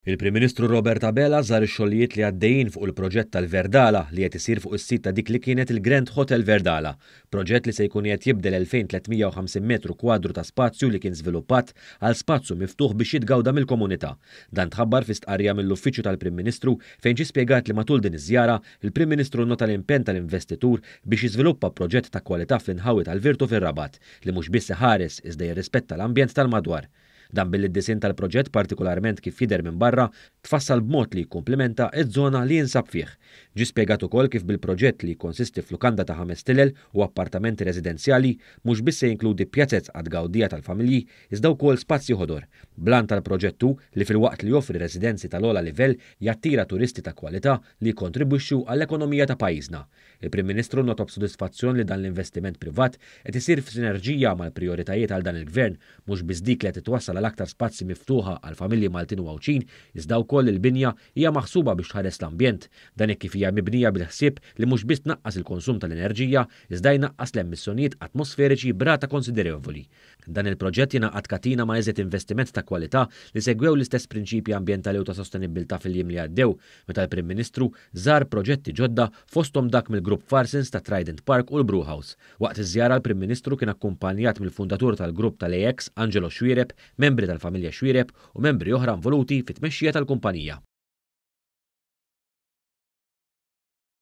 Il-Prim Ministru Robert Abela żar ix-xogħlijiet li għaddejjin fuq il-proġett tal-Verdala li qed isir fuq is-sit ta' dik li kienet il-Grand Hotel Verdala, proġett li se jkun qed jibdel 2350 metru kwadru ta' spazju li kien żviluppat għal spazju miftuħ biex jitgawda mill-komunità. Dan tħabbar fi stqarrija mill-Uffiċċju tal-Prim Ministru fejn ġie spjegat li matul din iż-żjara il-Prim Ministru nota l-impenn tal-investitur biex jiżviluppa proġett ta' kwalità fl-inħawi tal-Virtu fir-Rabat li mhux biss iħares iżda jirrispetta l-ambjent tal-madwar. Dan bil-disin tal-proġett partikolarment kif jidher minn barra tfassal b'mod li jikkumplimenta iż-żona li jinsab fih. Ġie spjegat ukoll kif bil-proġett li jkonsisti f'lukanda ta' 5 tilel u appartamenti residenzjali mhux biss se jinkludi pjazzezz għad gawdija tal-familji iżda wkoll spazji ħodor. Blan tal-proġettu li filwaqt li joffri residenzi tal-ogħla livell jattira turisti ta' kwalità li jkontribwixxu għall-ekonomija ta' pajjiżna. Il-Prim Ministru notob b'sodisfazzjon li dan l-investiment privat qed isir f'sinerġija mal-prijoritajiet għal dan il-Gvern mhux biss dik li qed twassal għal aktar spazji miftuħa għal familji Maltin u Għawċin, iżda wkoll il-binja hija maħsuba biex tħares l-ambjent. Dan hekk kif hija mibnija bil-ħsieb li mhux biss tnaqqas il-konsum tal-enerġija iżda jnaqqas l-emissjonijiet atmosferiċi b'rata konsiderevoli. Dan il-proġett jingħaqad katina ma' eżed investiment ta' kwalità li segwew l-istess prinċipji ambjentali u ta' sostenibilità fil-jiem li għaddew meta l-Prim Ministru żar proġetti ġodda fosthom dak mill-Grupp Farsens ta' Trident Park u l-Brewhouse. Waqt iż-żjara l-Prim Ministru kien akkumpanjat mill-fundatur tal-grupp tal-AX Angelo Xwiereb, membri tal-familja Xwiereb u membri oħra involuti fit-tmexxija tal-kumpanija.